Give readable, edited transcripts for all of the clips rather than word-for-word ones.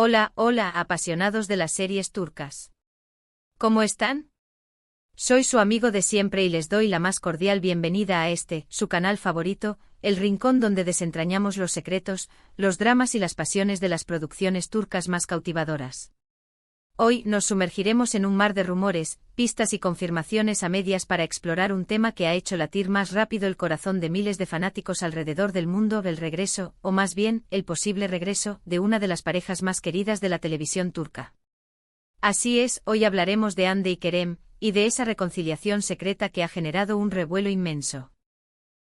Hola, hola, apasionados de las series turcas. ¿Cómo están? Soy su amigo de siempre y les doy la más cordial bienvenida a su canal favorito, el rincón donde desentrañamos los secretos, los dramas y las pasiones de las producciones turcas más cautivadoras. Hoy nos sumergiremos en un mar de rumores, pistas y confirmaciones a medias para explorar un tema que ha hecho latir más rápido el corazón de miles de fanáticos alrededor del mundo: el regreso, o más bien, el posible regreso, de una de las parejas más queridas de la televisión turca. Así es, hoy hablaremos de Hande y Kerem, y de esa reconciliación secreta que ha generado un revuelo inmenso.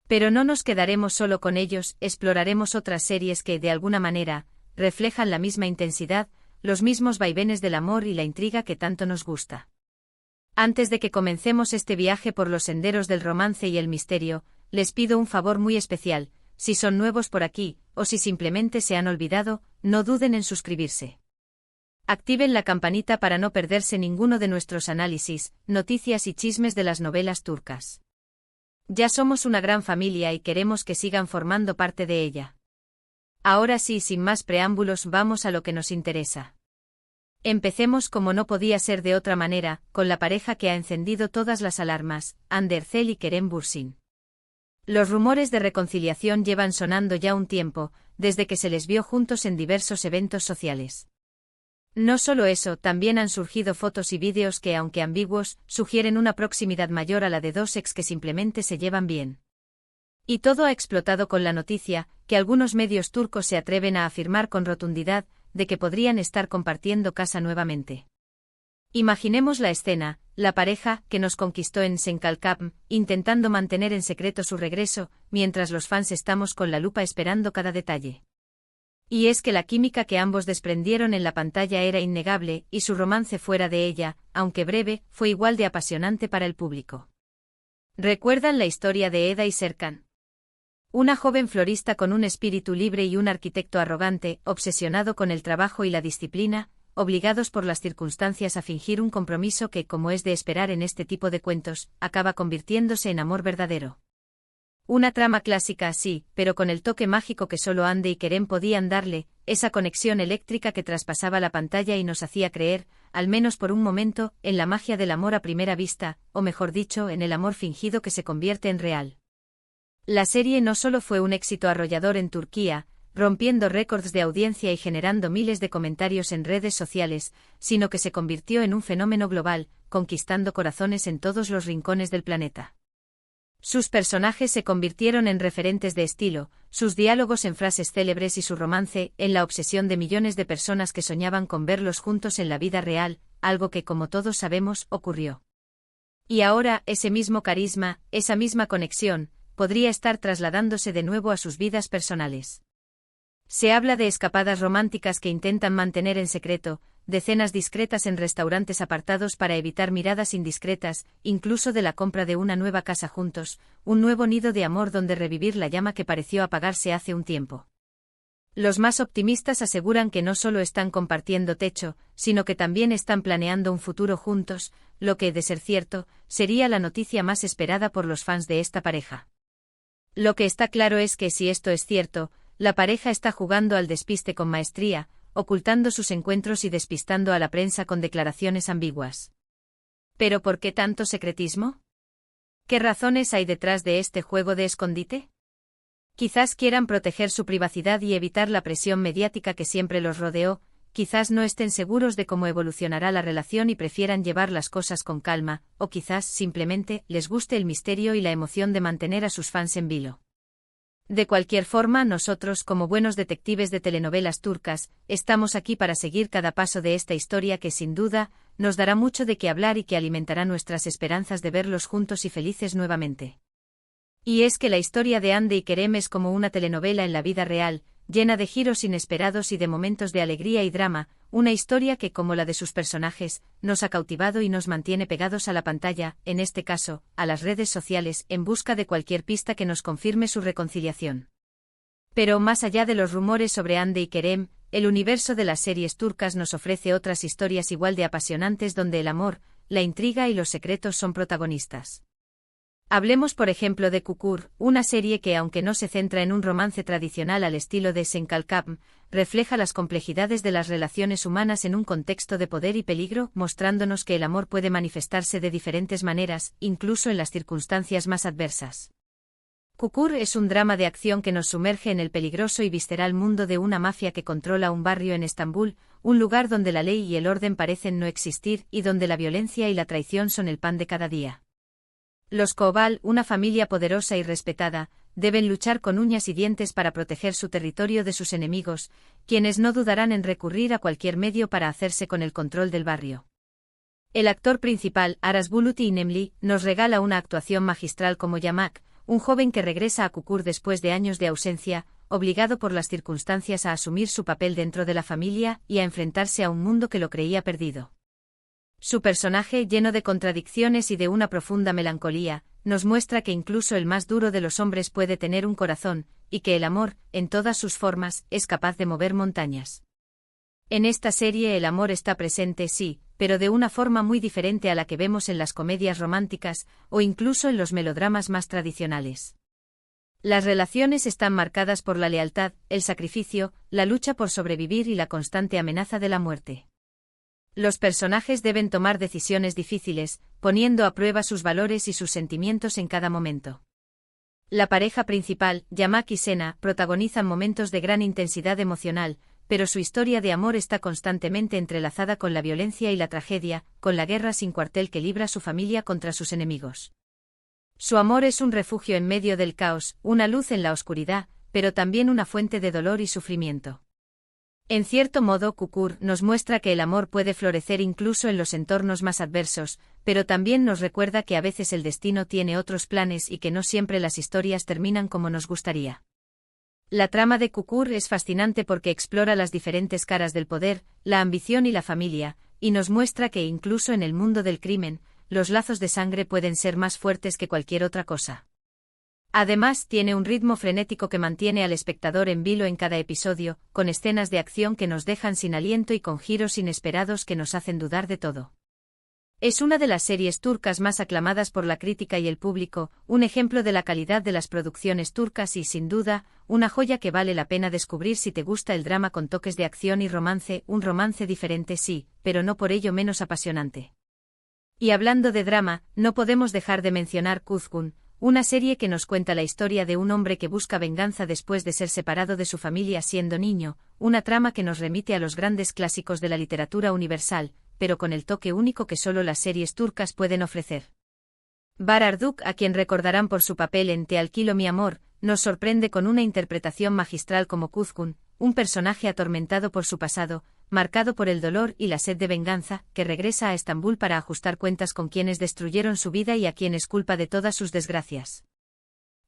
Pero no nos quedaremos solo con ellos, exploraremos otras series que, de alguna manera, reflejan la misma intensidad, los mismos vaivenes del amor y la intriga que tanto nos gusta. Antes de que comencemos este viaje por los senderos del romance y el misterio, les pido un favor muy especial: si son nuevos por aquí, o si simplemente se han olvidado, no duden en suscribirse. Activen la campanita para no perderse ninguno de nuestros análisis, noticias y chismes de las novelas turcas. Ya somos una gran familia y queremos que sigan formando parte de ella. Ahora sí, sin más preámbulos, vamos a lo que nos interesa. Empecemos, como no podía ser de otra manera, con la pareja que ha encendido todas las alarmas, Hande Erçel y Kerem Bürsin. Los rumores de reconciliación llevan sonando ya un tiempo, desde que se les vio juntos en diversos eventos sociales. No solo eso, también han surgido fotos y vídeos que, aunque ambiguos, sugieren una proximidad mayor a la de dos ex que simplemente se llevan bien. Y todo ha explotado con la noticia, que algunos medios turcos se atreven a afirmar con rotundidad, de que podrían estar compartiendo casa nuevamente. Imaginemos la escena: la pareja, que nos conquistó en Senkalkapm, intentando mantener en secreto su regreso, mientras los fans estamos con la lupa esperando cada detalle. Y es que la química que ambos desprendieron en la pantalla era innegable, y su romance fuera de ella, aunque breve, fue igual de apasionante para el público. ¿Recuerdan la historia de Eda y Serkan? Una joven florista con un espíritu libre y un arquitecto arrogante, obsesionado con el trabajo y la disciplina, obligados por las circunstancias a fingir un compromiso que, como es de esperar en este tipo de cuentos, acaba convirtiéndose en amor verdadero. Una trama clásica, sí, pero con el toque mágico que solo Hande y Kerem podían darle, esa conexión eléctrica que traspasaba la pantalla y nos hacía creer, al menos por un momento, en la magia del amor a primera vista, o mejor dicho, en el amor fingido que se convierte en real. La serie no solo fue un éxito arrollador en Turquía, rompiendo récords de audiencia y generando miles de comentarios en redes sociales, sino que se convirtió en un fenómeno global, conquistando corazones en todos los rincones del planeta. Sus personajes se convirtieron en referentes de estilo, sus diálogos en frases célebres y su romance en la obsesión de millones de personas que soñaban con verlos juntos en la vida real, algo que, como todos sabemos, ocurrió. Y ahora, ese mismo carisma, esa misma conexión, podría estar trasladándose de nuevo a sus vidas personales. Se habla de escapadas románticas que intentan mantener en secreto, de cenas discretas en restaurantes apartados para evitar miradas indiscretas, incluso de la compra de una nueva casa juntos, un nuevo nido de amor donde revivir la llama que pareció apagarse hace un tiempo. Los más optimistas aseguran que no solo están compartiendo techo, sino que también están planeando un futuro juntos, lo que, de ser cierto, sería la noticia más esperada por los fans de esta pareja. Lo que está claro es que, si esto es cierto, la pareja está jugando al despiste con maestría, ocultando sus encuentros y despistando a la prensa con declaraciones ambiguas. ¿Pero por qué tanto secretismo? ¿Qué razones hay detrás de este juego de escondite? Quizás quieran proteger su privacidad y evitar la presión mediática que siempre los rodeó, quizás no estén seguros de cómo evolucionará la relación y prefieran llevar las cosas con calma, o quizás, simplemente, les guste el misterio y la emoción de mantener a sus fans en vilo. De cualquier forma, nosotros, como buenos detectives de telenovelas turcas, estamos aquí para seguir cada paso de esta historia que, sin duda, nos dará mucho de qué hablar y que alimentará nuestras esperanzas de verlos juntos y felices nuevamente. Y es que la historia de Hande y Kerem es como una telenovela en la vida real, llena de giros inesperados y de momentos de alegría y drama, una historia que, como la de sus personajes, nos ha cautivado y nos mantiene pegados a la pantalla, en este caso, a las redes sociales, en busca de cualquier pista que nos confirme su reconciliación. Pero más allá de los rumores sobre Hande y Kerem, el universo de las series turcas nos ofrece otras historias igual de apasionantes donde el amor, la intriga y los secretos son protagonistas. Hablemos por ejemplo de Kukur, una serie que aunque no se centra en un romance tradicional al estilo de Senkalkam, refleja las complejidades de las relaciones humanas en un contexto de poder y peligro, mostrándonos que el amor puede manifestarse de diferentes maneras, incluso en las circunstancias más adversas. Kukur es un drama de acción que nos sumerge en el peligroso y visceral mundo de una mafia que controla un barrio en Estambul, un lugar donde la ley y el orden parecen no existir y donde la violencia y la traición son el pan de cada día. Los Koval, una familia poderosa y respetada, deben luchar con uñas y dientes para proteger su territorio de sus enemigos, quienes no dudarán en recurrir a cualquier medio para hacerse con el control del barrio. El actor principal, Aras Bulut Nemli, nos regala una actuación magistral como Yamak, un joven que regresa a Kukur después de años de ausencia, obligado por las circunstancias a asumir su papel dentro de la familia y a enfrentarse a un mundo que lo creía perdido. Su personaje, lleno de contradicciones y de una profunda melancolía, nos muestra que incluso el más duro de los hombres puede tener un corazón, y que el amor, en todas sus formas, es capaz de mover montañas. En esta serie el amor está presente, sí, pero de una forma muy diferente a la que vemos en las comedias románticas, o incluso en los melodramas más tradicionales. Las relaciones están marcadas por la lealtad, el sacrificio, la lucha por sobrevivir y la constante amenaza de la muerte. Los personajes deben tomar decisiones difíciles, poniendo a prueba sus valores y sus sentimientos en cada momento. La pareja principal, Yamak y Sena, protagonizan momentos de gran intensidad emocional, pero su historia de amor está constantemente entrelazada con la violencia y la tragedia, con la guerra sin cuartel que libra su familia contra sus enemigos. Su amor es un refugio en medio del caos, una luz en la oscuridad, pero también una fuente de dolor y sufrimiento. En cierto modo, Kukur nos muestra que el amor puede florecer incluso en los entornos más adversos, pero también nos recuerda que a veces el destino tiene otros planes y que no siempre las historias terminan como nos gustaría. La trama de Kukur es fascinante porque explora las diferentes caras del poder, la ambición y la familia, y nos muestra que incluso en el mundo del crimen, los lazos de sangre pueden ser más fuertes que cualquier otra cosa. Además, tiene un ritmo frenético que mantiene al espectador en vilo en cada episodio, con escenas de acción que nos dejan sin aliento y con giros inesperados que nos hacen dudar de todo. Es una de las series turcas más aclamadas por la crítica y el público, un ejemplo de la calidad de las producciones turcas y, sin duda, una joya que vale la pena descubrir si te gusta el drama con toques de acción y romance, un romance diferente sí, pero no por ello menos apasionante. Y hablando de drama, no podemos dejar de mencionar Kuzgun, una serie que nos cuenta la historia de un hombre que busca venganza después de ser separado de su familia siendo niño, una trama que nos remite a los grandes clásicos de la literatura universal, pero con el toque único que solo las series turcas pueden ofrecer. Bahar Arduk, a quien recordarán por su papel en Te alquilo mi amor, nos sorprende con una interpretación magistral como Kuzgun, un personaje atormentado por su pasado, marcado por el dolor y la sed de venganza, que regresa a Estambul para ajustar cuentas con quienes destruyeron su vida y a quienes culpa de todas sus desgracias.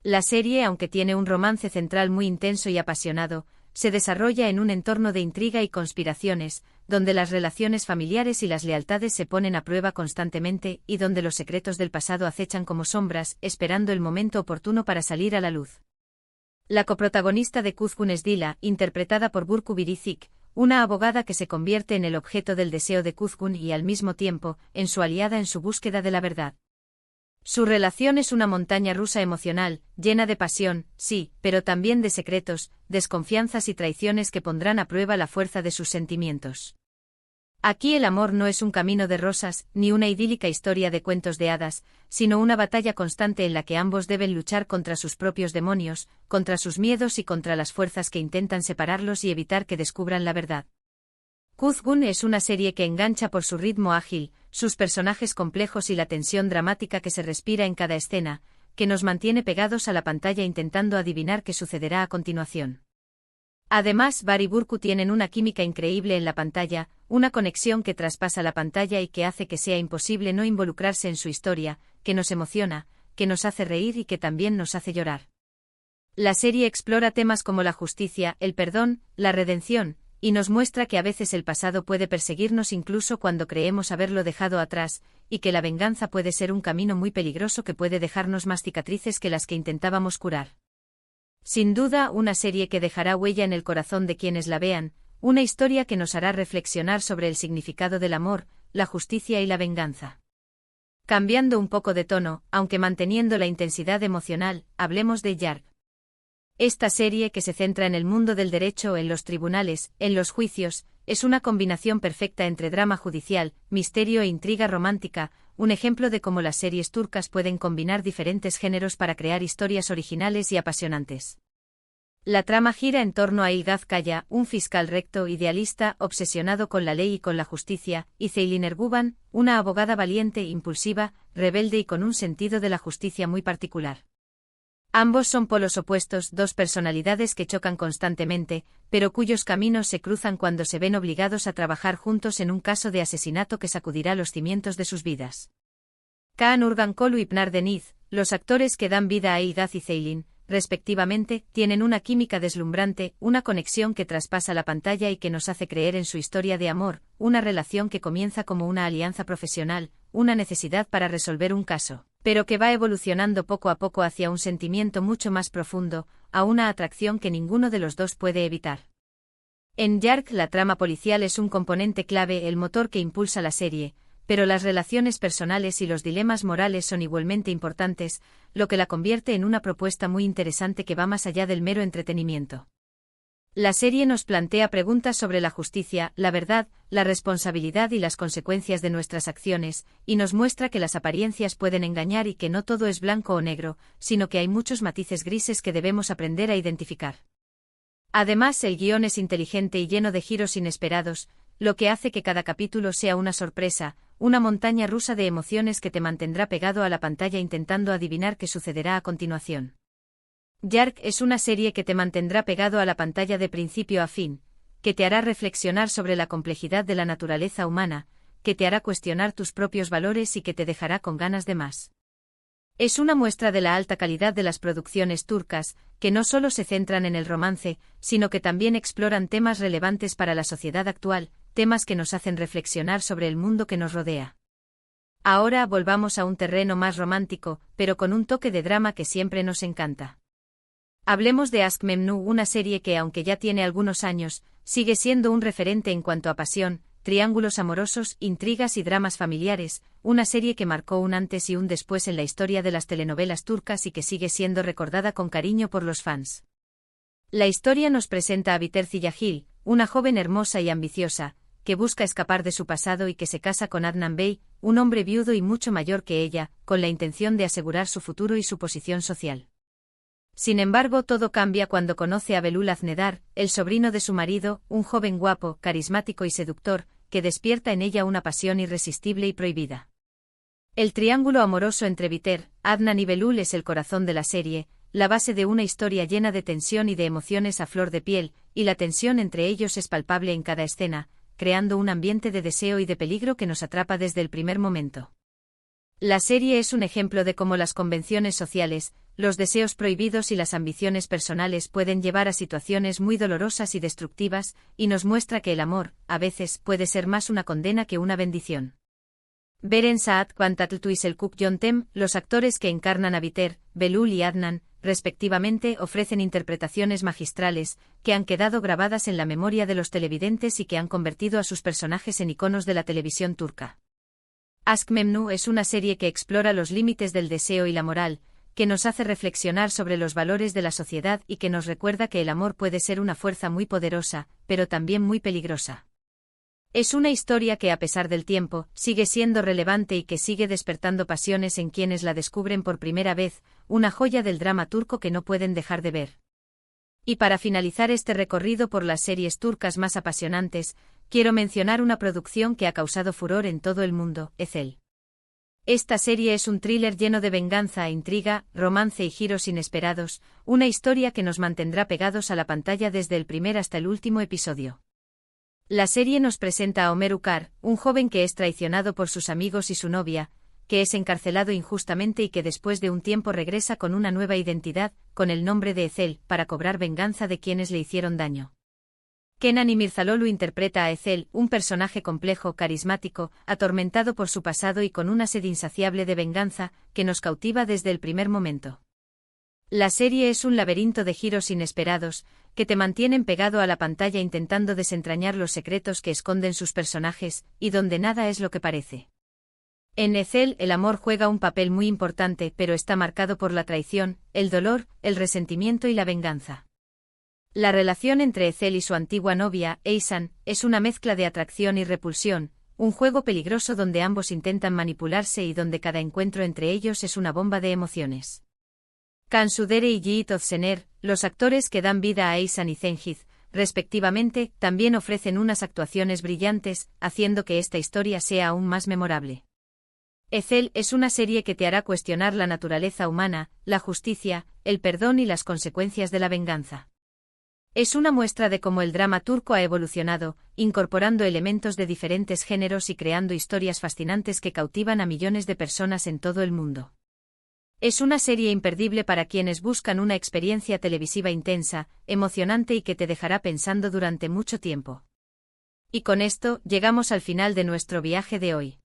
La serie, aunque tiene un romance central muy intenso y apasionado, se desarrolla en un entorno de intriga y conspiraciones, donde las relaciones familiares y las lealtades se ponen a prueba constantemente y donde los secretos del pasado acechan como sombras, esperando el momento oportuno para salir a la luz. La coprotagonista de Kuzgun es Dila, interpretada por Burcu Biricik, una abogada que se convierte en el objeto del deseo de Kuzgun y al mismo tiempo, en su aliada en su búsqueda de la verdad. Su relación es una montaña rusa emocional, llena de pasión, sí, pero también de secretos, desconfianzas y traiciones que pondrán a prueba la fuerza de sus sentimientos. Aquí el amor no es un camino de rosas, ni una idílica historia de cuentos de hadas, sino una batalla constante en la que ambos deben luchar contra sus propios demonios, contra sus miedos y contra las fuerzas que intentan separarlos y evitar que descubran la verdad. Kuzgun es una serie que engancha por su ritmo ágil, sus personajes complejos y la tensión dramática que se respira en cada escena, que nos mantiene pegados a la pantalla intentando adivinar qué sucederá a continuación. Además, Bahar y Burcu tienen una química increíble en la pantalla, una conexión que traspasa la pantalla y que hace que sea imposible no involucrarse en su historia, que nos emociona, que nos hace reír y que también nos hace llorar. La serie explora temas como la justicia, el perdón, la redención, y nos muestra que a veces el pasado puede perseguirnos incluso cuando creemos haberlo dejado atrás, y que la venganza puede ser un camino muy peligroso que puede dejarnos más cicatrices que las que intentábamos curar. Sin duda, una serie que dejará huella en el corazón de quienes la vean, una historia que nos hará reflexionar sobre el significado del amor, la justicia y la venganza. Cambiando un poco de tono, aunque manteniendo la intensidad emocional, hablemos de Yark. Esta serie, que se centra en el mundo del derecho, en los tribunales, en los juicios, es una combinación perfecta entre drama judicial, misterio e intriga romántica, un ejemplo de cómo las series turcas pueden combinar diferentes géneros para crear historias originales y apasionantes. La trama gira en torno a Ilgaz Kaya, un fiscal recto, idealista, obsesionado con la ley y con la justicia, y Ceylin Erguvan, una abogada valiente, impulsiva, rebelde y con un sentido de la justicia muy particular. Ambos son polos opuestos, dos personalidades que chocan constantemente, pero cuyos caminos se cruzan cuando se ven obligados a trabajar juntos en un caso de asesinato que sacudirá los cimientos de sus vidas. Kaan Urgankolu y Pınar Deniz, los actores que dan vida a Ilgaz y Ceylin, respectivamente, tienen una química deslumbrante, una conexión que traspasa la pantalla y que nos hace creer en su historia de amor, una relación que comienza como una alianza profesional, una necesidad para resolver un caso, pero que va evolucionando poco a poco hacia un sentimiento mucho más profundo, a una atracción que ninguno de los dos puede evitar. En Yark la trama policial es un componente clave, el motor que impulsa la serie, pero las relaciones personales y los dilemas morales son igualmente importantes, lo que la convierte en una propuesta muy interesante que va más allá del mero entretenimiento. La serie nos plantea preguntas sobre la justicia, la verdad, la responsabilidad y las consecuencias de nuestras acciones, y nos muestra que las apariencias pueden engañar y que no todo es blanco o negro, sino que hay muchos matices grises que debemos aprender a identificar. Además, el guión es inteligente y lleno de giros inesperados, lo que hace que cada capítulo sea una sorpresa, una montaña rusa de emociones que te mantendrá pegado a la pantalla intentando adivinar qué sucederá a continuación. Yark es una serie que te mantendrá pegado a la pantalla de principio a fin, que te hará reflexionar sobre la complejidad de la naturaleza humana, que te hará cuestionar tus propios valores y que te dejará con ganas de más. Es una muestra de la alta calidad de las producciones turcas, que no solo se centran en el romance, sino que también exploran temas relevantes para la sociedad actual, temas que nos hacen reflexionar sobre el mundo que nos rodea. Ahora volvamos a un terreno más romántico, pero con un toque de drama que siempre nos encanta. Hablemos de Aşk Memnu, una serie que, aunque ya tiene algunos años, sigue siendo un referente en cuanto a pasión, triángulos amorosos, intrigas y dramas familiares, una serie que marcó un antes y un después en la historia de las telenovelas turcas y que sigue siendo recordada con cariño por los fans. La historia nos presenta a Biter Ziyagil, una joven hermosa y ambiciosa, que busca escapar de su pasado y que se casa con Adnan Bey, un hombre viudo y mucho mayor que ella, con la intención de asegurar su futuro y su posición social. Sin embargo, todo cambia cuando conoce a Belul Aznedar, el sobrino de su marido, un joven guapo, carismático y seductor, que despierta en ella una pasión irresistible y prohibida. El triángulo amoroso entre Biter, Adnan y Belul es el corazón de la serie, la base de una historia llena de tensión y de emociones a flor de piel, y la tensión entre ellos es palpable en cada escena, creando un ambiente de deseo y de peligro que nos atrapa desde el primer momento. La serie es un ejemplo de cómo las convenciones sociales, los deseos prohibidos y las ambiciones personales pueden llevar a situaciones muy dolorosas y destructivas, y nos muestra que el amor, a veces, puede ser más una condena que una bendición. Beren Saat Kvantatl y Selçuk Yöntem, los actores que encarnan a Biter, Belul y Adnan, respectivamente, ofrecen interpretaciones magistrales, que han quedado grabadas en la memoria de los televidentes y que han convertido a sus personajes en iconos de la televisión turca. Aşk Memnu es una serie que explora los límites del deseo y la moral, que nos hace reflexionar sobre los valores de la sociedad y que nos recuerda que el amor puede ser una fuerza muy poderosa, pero también muy peligrosa. Es una historia que, a pesar del tiempo, sigue siendo relevante y que sigue despertando pasiones en quienes la descubren por primera vez, una joya del drama turco que no pueden dejar de ver. Y para finalizar este recorrido por las series turcas más apasionantes, quiero mencionar una producción que ha causado furor en todo el mundo, Ezel. Esta serie es un thriller lleno de venganza, intriga, romance y giros inesperados, una historia que nos mantendrá pegados a la pantalla desde el primer hasta el último episodio. La serie nos presenta a Ömer Ukar, un joven que es traicionado por sus amigos y su novia, que es encarcelado injustamente y que después de un tiempo regresa con una nueva identidad, con el nombre de Ezel, para cobrar venganza de quienes le hicieron daño. Kenan İmirzalıoğlu interpreta a Ezel, un personaje complejo, carismático, atormentado por su pasado y con una sed insaciable de venganza, que nos cautiva desde el primer momento. La serie es un laberinto de giros inesperados, que te mantienen pegado a la pantalla intentando desentrañar los secretos que esconden sus personajes, y donde nada es lo que parece. En Ethel el amor juega un papel muy importante, pero está marcado por la traición, el dolor, el resentimiento y la venganza. La relación entre Ethel y su antigua novia, Aisan, es una mezcla de atracción y repulsión, un juego peligroso donde ambos intentan manipularse y donde cada encuentro entre ellos es una bomba de emociones. Kan Sudere y Yi Tovsener, los actores que dan vida a Aisan y Zengiz, respectivamente, también ofrecen unas actuaciones brillantes, haciendo que esta historia sea aún más memorable. Ethel es una serie que te hará cuestionar la naturaleza humana, la justicia, el perdón y las consecuencias de la venganza. Es una muestra de cómo el drama turco ha evolucionado, incorporando elementos de diferentes géneros y creando historias fascinantes que cautivan a millones de personas en todo el mundo. Es una serie imperdible para quienes buscan una experiencia televisiva intensa, emocionante y que te dejará pensando durante mucho tiempo. Y con esto, llegamos al final de nuestro viaje de hoy.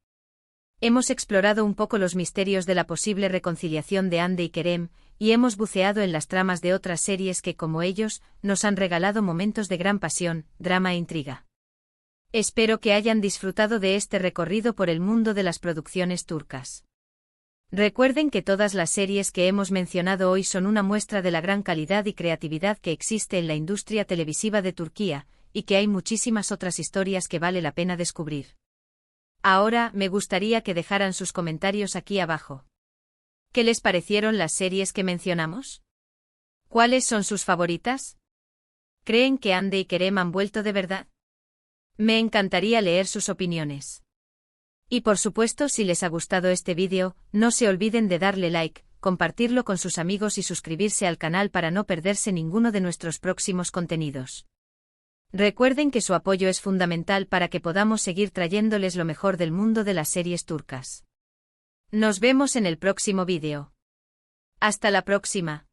Hemos explorado un poco los misterios de la posible reconciliación de Hande y Kerem, y hemos buceado en las tramas de otras series que, como ellos, nos han regalado momentos de gran pasión, drama e intriga. Espero que hayan disfrutado de este recorrido por el mundo de las producciones turcas. Recuerden que todas las series que hemos mencionado hoy son una muestra de la gran calidad y creatividad que existe en la industria televisiva de Turquía, y que hay muchísimas otras historias que vale la pena descubrir. Ahora, me gustaría que dejaran sus comentarios aquí abajo. ¿Qué les parecieron las series que mencionamos? ¿Cuáles son sus favoritas? ¿Creen que Hande y Kerem han vuelto de verdad? Me encantaría leer sus opiniones. Y por supuesto, si les ha gustado este vídeo, no se olviden de darle like, compartirlo con sus amigos y suscribirse al canal para no perderse ninguno de nuestros próximos contenidos. Recuerden que su apoyo es fundamental para que podamos seguir trayéndoles lo mejor del mundo de las series turcas. Nos vemos en el próximo vídeo. Hasta la próxima.